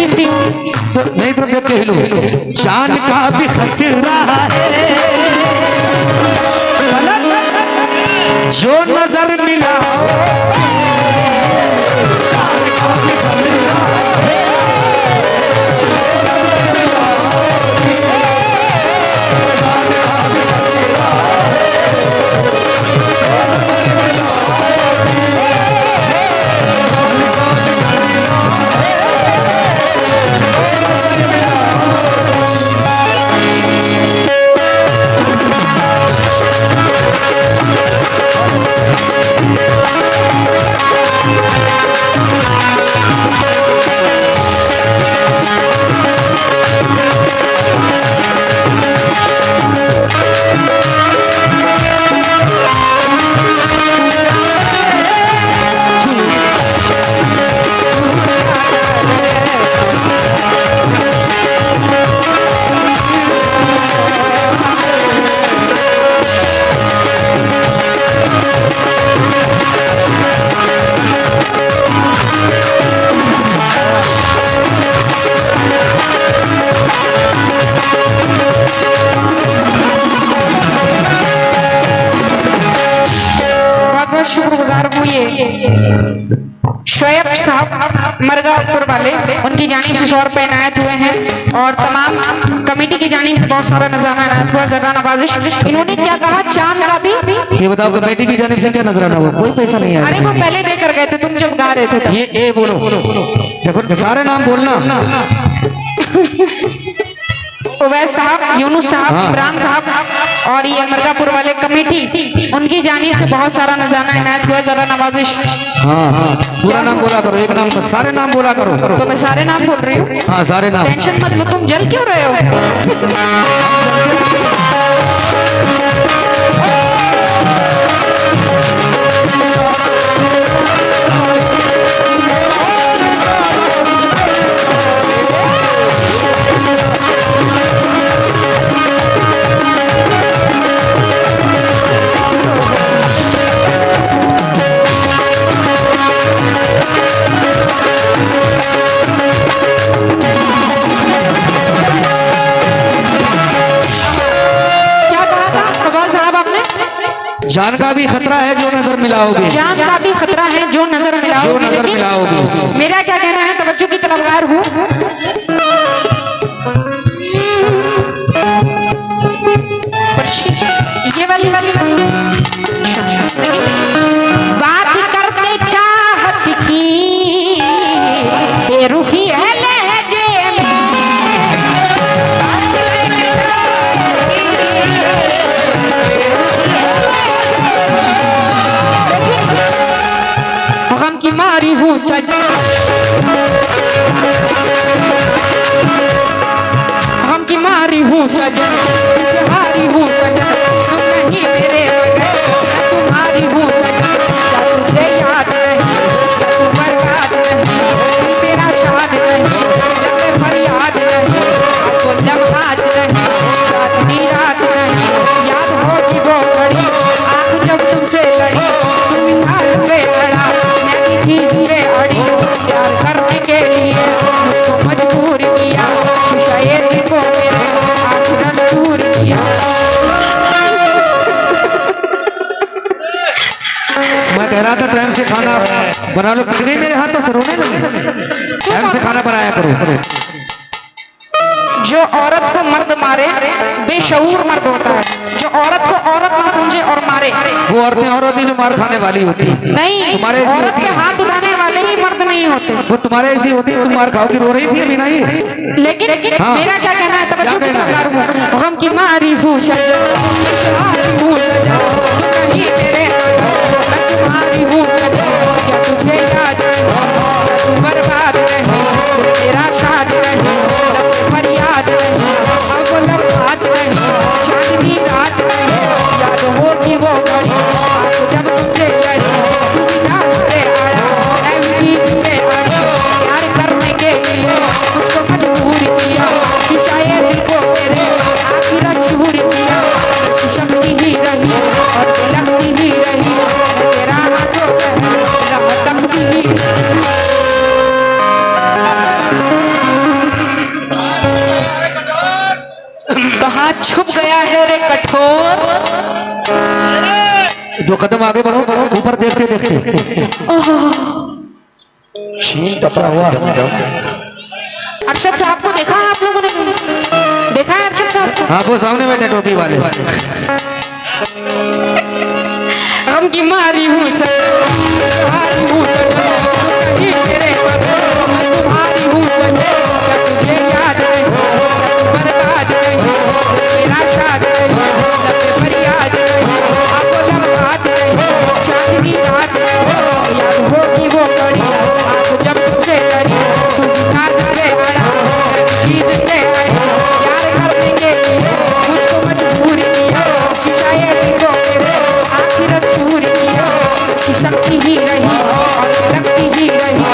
तो नहीं तो देख के हिलो। चांद का भी खतरा है, जो नजर मिला शोएब साहब मरगापुर वाले, उनकी जानिब से 100 रुपए इनायत हुए हैं और तमाम कमेटी की जानिब से बहुत सारा नजराना इनायत हुआ, जरा नवाजिश। इन्होंने क्या कहा, चांद का भी ये बताओ कमेटी की जानिब से क्या नजराना हुआ? कोई पैसा नहीं आया। अरे वो पहले देकर गए थे, तुम जब गा रहे थे तब। ये बोलो देखो सारे नाम बोलना। उवैस साहब, यूनुस साहब, इमरान साहब और ये मरगापुर वाले कमेटी, उनकी जानिब से बहुत सारा नजराना इनायत हुआ, जरा नवाजिश। हाँ हाँ पूरा नाम बोला करो, एक नाम सारे नाम बोला करो। तो मैं सारे नाम बोल रही हूँ। हाँ सारे नाम। टेंशन मत लो, तुम जल क्यों रहे हो? जान का भी खतरा है जो नजर मिलाओगे, जान का भी खतरा है जो नजर मिलाओगे, जो नजर मिलाओगे। मेरा क्या कहना है, तवज्जो की तलबगार हूँ। ये वाली बात करके चाहत की बेरुखी है लहजे में, गम की मारी हूँ सच खाना बना लो। पक गई मेरे हाथों से, रोने लगे। टाइम से खाना बनाया करो। जो औरत को मर्द मारे बेशऊर मर्द होता है, जो औरत को औरत ना समझे और मारे वो औरतें और होती जो मार खाने वाली होती। नहीं, तुम्हारे ऐसी औरत होती के है। हाथ उठाने वाले ही मर्द नहीं होते। वो तुम्हारे ऐसी होती, तुम मार खाओ की रो रही थी अभी नहीं। लेकिन हाँ। मेरा क्या कहना है, तवज्जो क्या की कहना है? तरफ करूं। गम की मारी हूँ सजन, तुम्हारी हूँ सजन, तुम नहीं मेरे मगर मैं तुम्हारी हूँ सजन। क्या तुझे याद नहीं, तू बर्बाद नहीं, तेरा शाद नहीं, फरियाद नहीं, अब लम्हात नहीं, चांदनी रात नहीं, याद होगी वो घड़ी आंख जब तुमसे चढ़ी, तुम ना से आया मैं भी इसमें अड़ी, प्यार करने के लिए मुझको मजबूर किया, शीशा ये दिल को मेरे आखिर चूर किया, शीशम सी ही रही और लगती ही रही, तेरा आंखों में राह तकती ही। कहाँ छुप गया है रे कठोर। 2 कदम आगे बढ़ो, ऊपर देखते देखते शीन टपरा हुआ। अरशद साहब को देखा है आप लोगों ने? देखा है अरशद साहब को? हाँ, वो सामने बैठे टोपी वाले। गम की मारी हूँ सर, तुम्हारी हूँ सर, कहीं तेरे बगैर मैं तुम्हारी हूँ सर। क्या तुझे याद नहीं, क्या तू बर्बाद नहीं, मेरा शाद नहीं, लगे फरियाद नहीं, आपको लम्हात नहीं, चांदनी रात नहीं, याद होगी वो घड़ी आंख जब तुमसे लड़ी, तू बिना से आया मैं चीज पे आई, प्यार करने के लिए मुझको मजबूर किया, शीशा ये दिल को मेरे आखिर चूर किया, शीशम सी ही रही और लगती ही रही,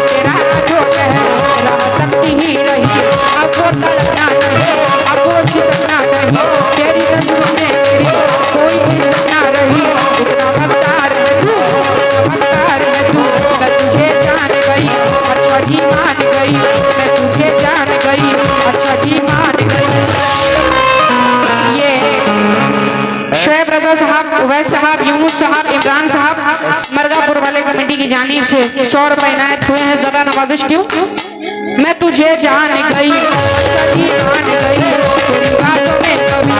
तेरा जो है राह तकती ही रही, अब वो तड़पना नहीं, अब वो सिसकना नहीं, तेरी नज़रों में मेरी कोई इज्जत ना रही, इतना मकदार है तू, इतना मकदार है तू, मैं तुझे जान गई, अच्छा जी मान गई, मैं तुझे जान गई, अच्छा जी मान गई। ये शोएब रजा साहब, उवैस साहब, यूनुस साहब, इमरान साहब मरगापुर वाले कमेटी की जानिब से 100 रुपए इनायत हुए हैं। ज़्यादा नवाजिश क्यों? मैं तुझे जान गई, अच्छा जी मान गई, तेरी बातों में कभी।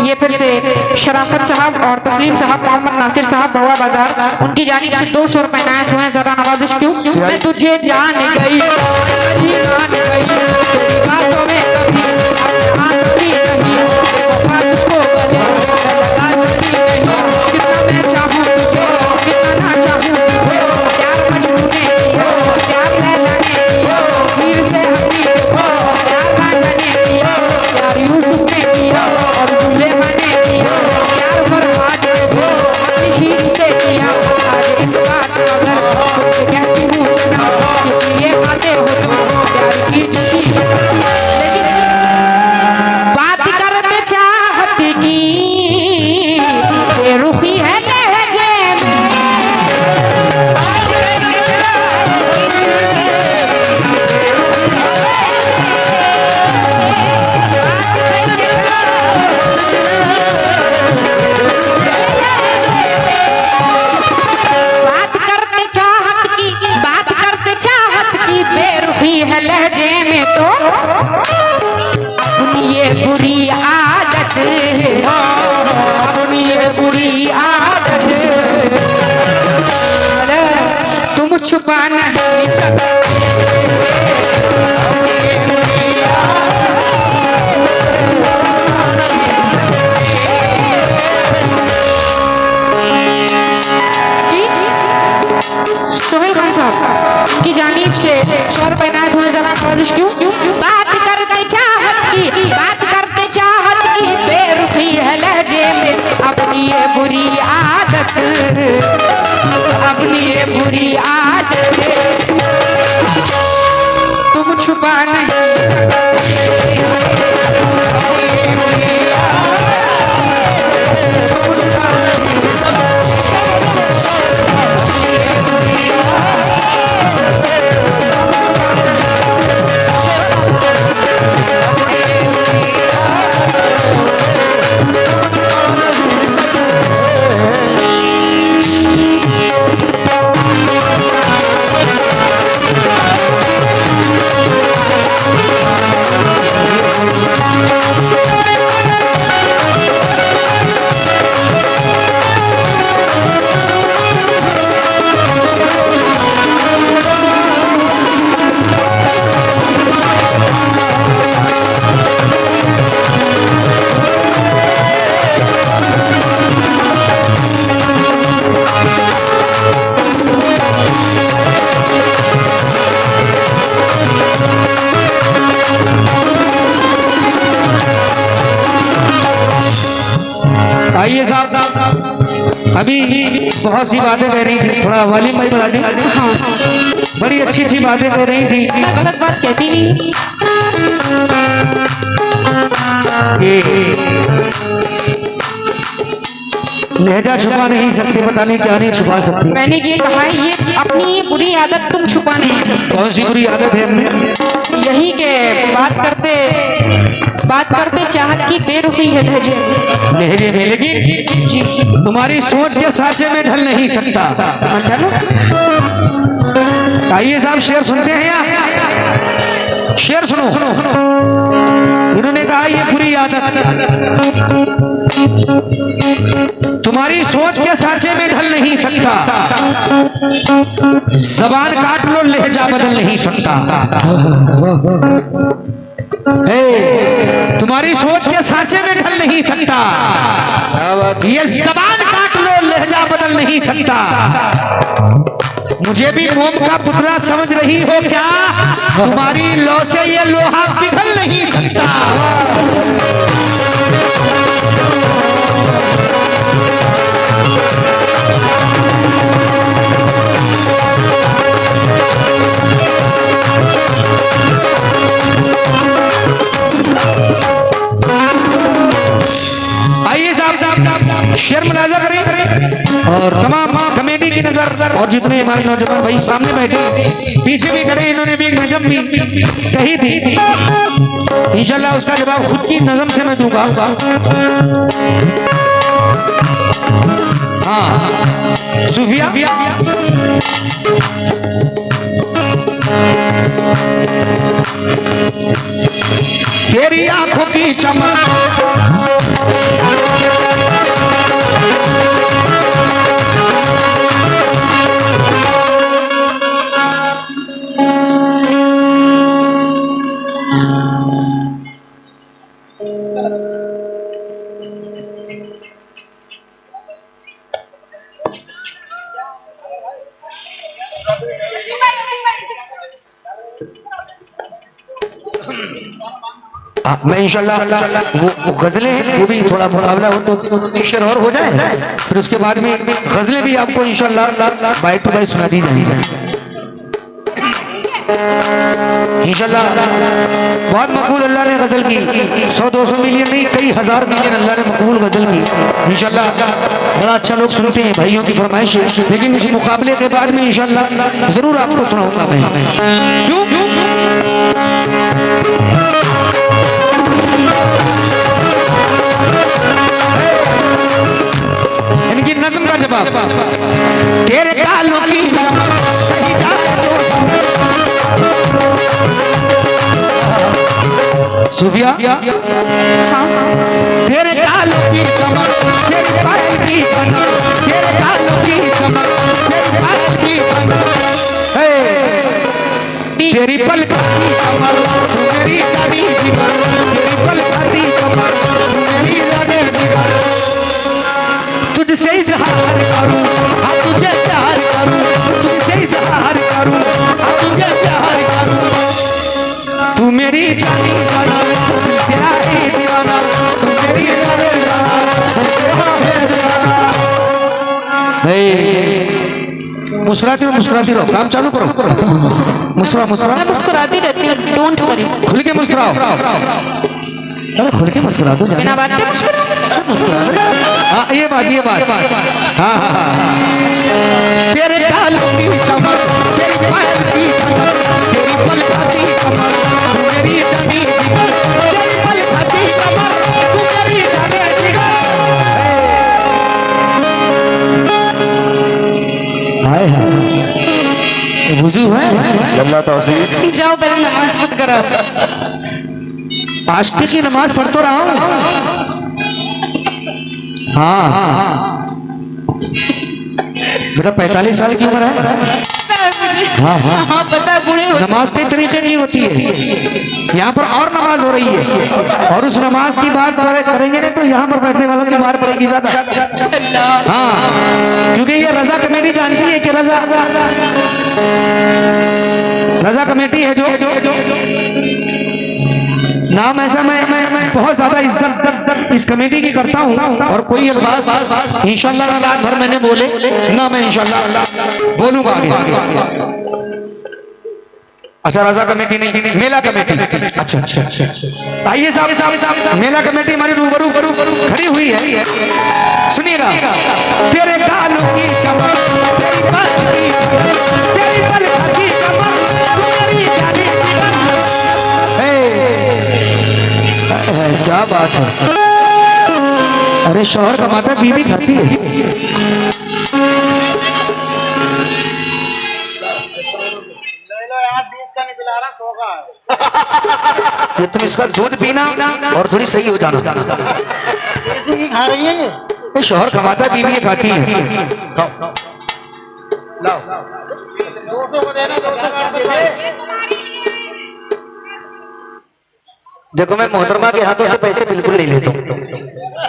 ये फिर से शराफत साहब और तस्लीम साहब, मोहम्मद नासिर साहब भवा बाजार, उनकी जानिब से 200 रुपए इनायत हुए हैं। ज़्यादा नवाजिश क्यों? मैं तुझे जान गई, अच्छा जी मान गई, तेरी बातों में कभी आ सकती नहीं, बेवफा तुझको गले मैं लगा सकती नहीं, कितना मैं चाहूँ तुझे, कितना ना चाहूँ तुझे, प्यार मजनू ने किया, प्यार लैला ने किया, हीर से हरी देखो, प्यार राजा ने किया, प्यार यूसुफ ने किया और जुलेखा ने किया, प्यार फरहाद ने भी अपनी शीरी से किया। आज एक बात अगर तुमसे कहती हूँ सनम, इसलिए खाते हो तुम प्यार की छुट्टी, लेकिन बात करते चाहत की बेरुखी है लहजे में, बात करते चाहत की बेरुखी है लहजे में, तो अपनी ये बुरी आदत, अपनी ये बुरी आदत तुम छुपा नहीं सकते। जी सोहेल खान साहब की जानिब से 100 रुपए इनायत हुए। ज़रा नवाजिश क्यों? बात करते चाहत की बेरुखी है लहजे में, अपनी ये बुरी आदत, अपनी ये बुरी आदत तुम छुपा नहीं सकते। अभी बहुत सी बातें कह रही थी, थोड़ा वॉल्यूम भाई बढ़ा दी। हाँ बड़ी अच्छी अच्छी बातें कह रही थी मैं गलत बात कहती नहीं। कि लहजा छुपा नहीं सकते, पता नहीं क्या नहीं छुपा सकते। मैंने ये कहा है, ये अपनी ये बुरी आदत तुम छुपा नहीं सकते। कौन सी बुरी आदत है हमें? यही के बात करते चाहत की बेरुखी है लहजे लहजे में, लेकिन जी तुम्हारी सोच के साँचे में ढल नहीं सकता। आइए साहब शेर सुनते हैं या शेर सुनो सुनो सुनो। इन्होंने कहा ये बुरी आदत तुम्हारी सोच के साँचे में ढल नहीं सकता, जबान काट लो लहजा बदल नहीं सकता। तुम्हारी सोच के साँचे में ढल नहीं सकता, ये जबान काट लो लहजा बदल नहीं सकता। मुझे भी मोम का पुतला समझ रही हो क्या? तुम्हारी लौ से ये लोहा पिघल नहीं सकता। आइए साहब शेर मुलाजा करें और तमाम कमेटी की नजर और जितने हमारे नौजवान भाई सामने बैठे पीछे भी खड़े, इन्होंने भी एक नज़म भी कही थी। इंशाल्लाह उसका जवाब खुद की नज़म से मैं दूंगा। हाँ सूफिया तेरी आंखों की चमक मैं इंशाल्लाह वो गजलें हैं वो भी थोड़ा मुकाबला हो तो शेर और हो जाए, फिर उसके बाद में गजलें भी आपको इंशाल्लाह बाय टू बाय सुना दी जाएंगी इंशाल्लाह। बहुत मकबूल अल्लाह ने गजल की, 100-200 मिलियन नहीं कई हजार मिलियन अल्लाह ने मकबूल गजल की इंशाल्लाह। बड़ा अच्छा लोग सुनते हैं, भाइयों की फरमाइश है, लेकिन इस मुकाबले के बाद में इंशाल्लाह जरूर आपको सुनाऊंगा मैं। क्यों इनकी नज़म का जवाब तेरे कालों की सही जाए तो सूफिया तेरे कालों की चमक तेरे पायल की बनक, तेरे कालों की चमक तेरे पायल की बनक, तेरी पलकों की कमर मेरी जानी जिगर, तेरी पलकों की कमर मेरी जानी जिगर। तुझसे इजहार करूं हाँ तुझे प्यार करूं, तुझसे इजहार करूं हाँ तुझे प्यार करूं। तू मेरी जानी जाना तेरा ही दीवाना, तू मेरी जानी जाना तेरा ही दीवाना। मुस्कुराती रहो, काम चालू करो, मुस्कुरा मैं मुस्कुराती रहती हूँ, डोंट वरी। खुल के मुस्कुराओ, अरे खुल के मुस्कुरा दो, बिना बात के मुस्कुरा दो। हाँ ये बात हाँ हाँ हाँ। तेरे गालों की चमक तेरी पायल की चमक तेरी पलकों की कमर मेरी जानी जिगर, तेरी पलकों की कमर तू मेरी जानी जिगर। हाय हाय वुजू है अल्लाह तौसीक। जाओ पहले नमाज पढ़ कर आओ। आशिकी की नमाज पढ़ तो रहा हूँ। हाँ बेटा 45 साल की उम्र है। हाँ पता बूढ़े नमाज के तरीके की होती है, यहाँ पर और नमाज हो रही है और उस नमाज की बात करेंगे ना तो यहाँ पर बैठने वालों की मार पड़ेगी ज्यादा। हाँ क्योंकि ये रजा कमेटी जानती है कि रजा कमेटी है जो नाम ऐसा मैं बहुत ज्यादा इज्जत इस कमेटी की करता हूँ और कोई अल्फाज इंशाल्लाह रात भर मैंने बोले ना, मैं इंशाल्लाह बोलूंगा आगे। अच्छा रजा कमेटी नहीं, मेला कमेटी। अच्छा अच्छा अच्छा, आइए साहब, मेला कमेटी हमारी रूबरू खड़ी हुई है। सुनिएगा। तेरे गालों की चमक, तेरी बात की, तेरी पलकों की कमर, तू मेरी जाने जीवन। क्या बात है। अरे शौहर कमाता बीवी खाती है। ये तुम इसका दूध पीना और थोड़ी सही हो जाना। खा रही है ये शौहर कमाता बीवी खाती है। लाओ 200 को देना, 200 देखो मैं मोहतरमा के हाथों से पैसे बिल्कुल नहीं लेता हूँ।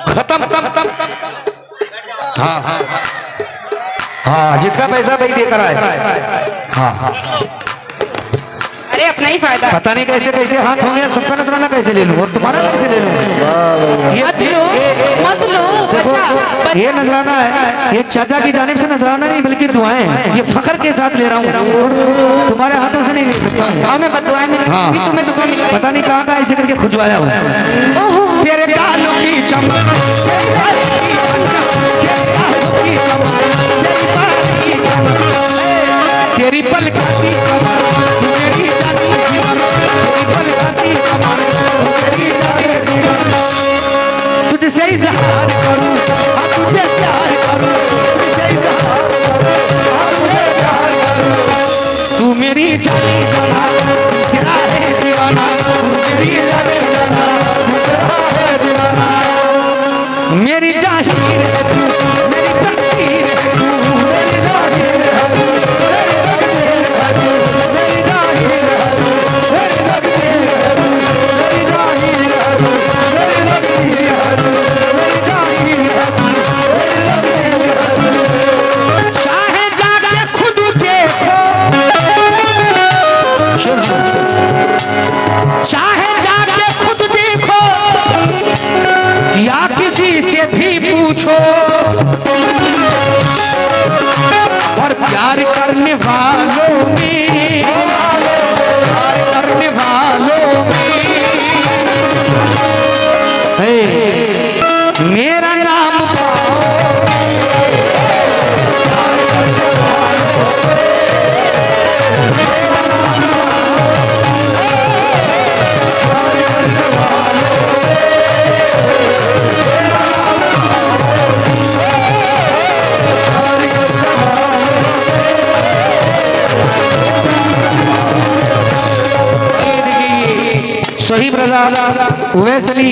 खत्म। हाँ हाँ हाँ, जिसका पैसा वही देकर आए। हाँ हाँ, अरे अपना ही फायदा। पता नहीं कैसे कैसे हाथ हो गया, सबका नजराना कैसे ले लूं और तुम्हारा कैसे ले लूं। मत लो देखो ये नजराना है, ये चाचा की जानिब से नजराना नहीं बल्कि दुआएं हैं। ये फखर के साथ ले रहा हूँ, तुम्हारे हाथों से नहीं ले सकता। हाँ मैं बदुआएं मिली। हाँ हाँ, तुम्हें दुआ मिला। पता नहीं कहाँ का ऐसे करके खुजवाया हूँ। तेरे गालों की चमक, तेरी पलकों की कमर, तू मेरी जानी जीवन। तेरी पलकों की कमर, तू मेरी जानी जीवन। तुझसे इज़हार करूं, हाँ तुझे प्यार करूं, तुझसे इज़हार करूं, हाँ तुझे प्यार करूं। तू मेरी जानी जाना, तेरा है दीवाना। तू मेरी जानी जाना, तेरा है दीवाना। मेरी जाहिर है तू, मेरी तकदीर है तू, मेरी जाहिर है तू, और प्यार करने वालों में, प्यार करने वालों में मेरा नाम शहीद रजा, उवैस अली,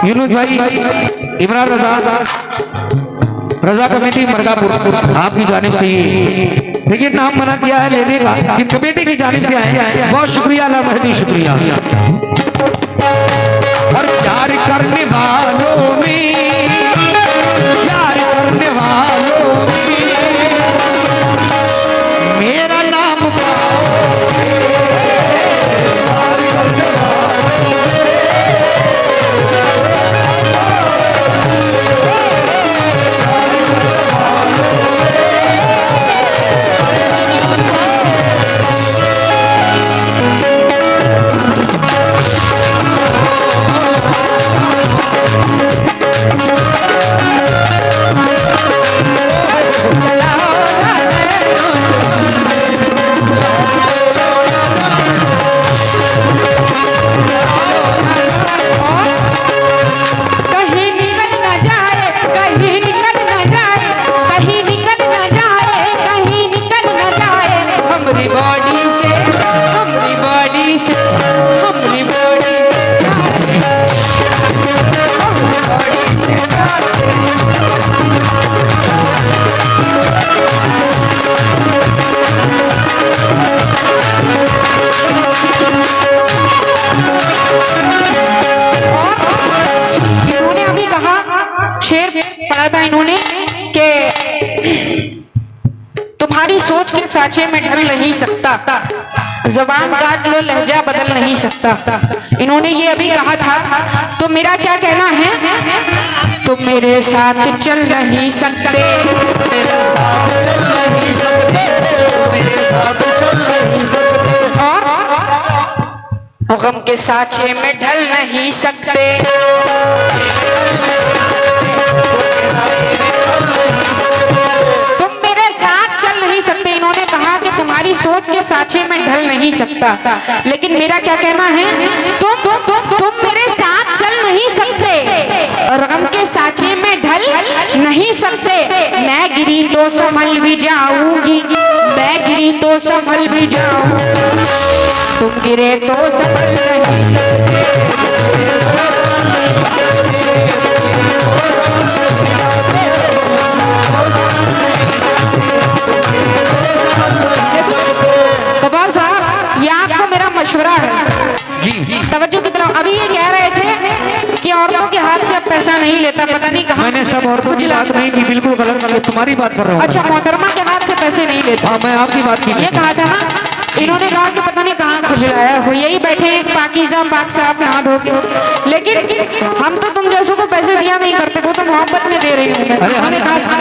यूनुस भाई, इमरान रजा, रजा कमेटी मरगापुर आपकी जानिब से ही देखिए नाम मना किया है लेने का, कि कमेटी की जानिब से आए। बहुत शुक्रिया, अल्लाह महदी शुक्रिया। और प्यार करने वालों में, प्यार करने वालों में मेरा नाम था इन्होंने कि तुम्हारी सोच के साँचे में ढल नहीं सकता, जबान काट लो लहजा बदल नहीं सकता। इन्होंने ये अभी कहा था, तो मेरा क्या कहना है, तुम मेरे साथ चल नहीं सकते, मेरे साथ चल नहीं सकते, मेरे साथ चल नहीं सकते, और गम के साँचे में ढल नहीं सकते। तुम मेरे साथ चल नहीं सकते, इन्होंने कहा कि तुम्हारी सोच के साँचे में ढल नहीं सकता, लेकिन मेरा क्या कहना है, तुम मेरे साथ चल नहीं सकते और गम के साँचे में ढल नहीं सकते। मैं गिरी तो संभल भी जाऊंगी, मैं गिरी तो संभल भी जाऊंगी, तुम गिरे तो संभल नहीं सकते। कपाल साहब, ये आपको मेरा मशवरा है, जी जी। तवज्जो की तरफ। अभी ये कह रहे थे कि औरतों के हाथ से अब पैसा नहीं लेता, पता नहीं कहाँ। मैंने सब औरतों की बात नहीं की, बिल्कुल गलत, तुम्हारी बात कर रहा हूँ। अच्छा, मोहतरमा के हाथ से पैसे नहीं लेता, हाँ, मैं आपकी बात की ये कहा था ना। इन्होंने कहा कि पता नहीं कहाँ खुजलाया हो, यही बैठे एक पाकीज़ा पाक साफ नहा धो के, लेकिन हम तो तुम जैसों को पैसे दिया नहीं करते, वो तो मोहब्बत में दे रही हूँ। अरे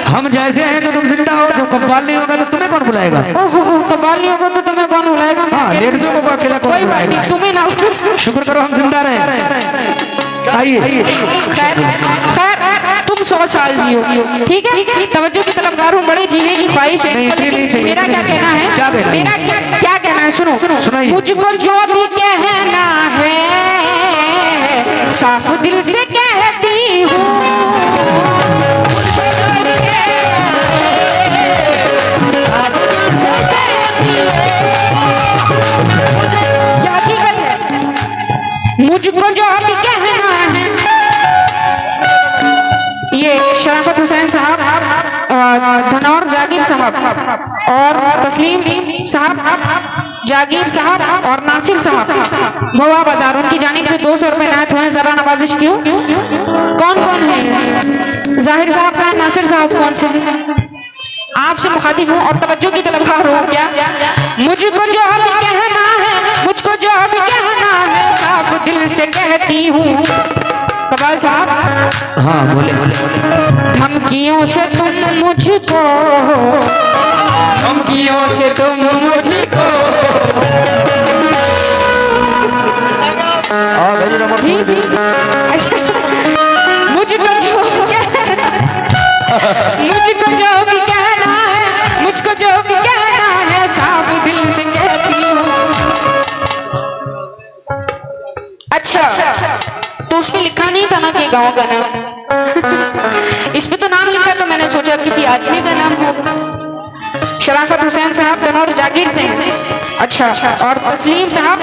हम जैसे हैं तो तुम जिंदा हो, जो कव्वाल नहीं होगा तो तुम्हें कौन बुलाएगा? ओहो, कबाल नहीं होगा तो तुम्हें कौन बुलाएगा? हाँ, लेडीजों को अकेला कौन कोई बात बुलाएगा? नहीं, तुम्हें ना। शुक्र करो हम जिंदा रहे। आइए। खैर खैर, तुम 100 साल जियो, ठीक है? तवज्जो की तलबगार हूँ, बड़े जीने की ख्वाहिश है, लेकिन मेरा क्या कहना है, मेरा क्या कहना है, सुनो सुनाइए। मुझको जो भी कहना है साफ दिल से कहती हूँ, ये हकीकत है। मुझको जो भी कहना है, ये शराफत हुसैन साहब, धनौर जागीर साहब और तस्लीम साहब, जागीर साहब और नासिर साहब, भवा बाजार, उनकी जानिब से 200 रुपए नात हुए, जरा नवाजिश क्यों। कौन कौन है? जाहिर साहब का, नासिर साहब कौन से? आपसे मुखातिब हूँ और तवज्जो की तलबगार हूँ। क्या मुझको जो भी कहना है, मुझको जो भी कहना है साफ दिल से कहती हूँ। कबाल साहब, हाँ, बोले बोले बोले। धमकियों से तुम मुझको, धमकियों से तुम मुझको, जी जी, अच्छा, मुझको जो मुझको जो भी कहना है, मुझको जो भी कहना है साफ दिल से कहती हूँ। अच्छा, तो उसमें लिखा नहीं था ना कि गाँव का नाम, इसमें तो नाम लिखा, तो मैंने सोचा किसी आदमी का नाम हो। शराफत हुसैन साहब, धनौर जागीर से। अच्छा, और तस्लीम साहब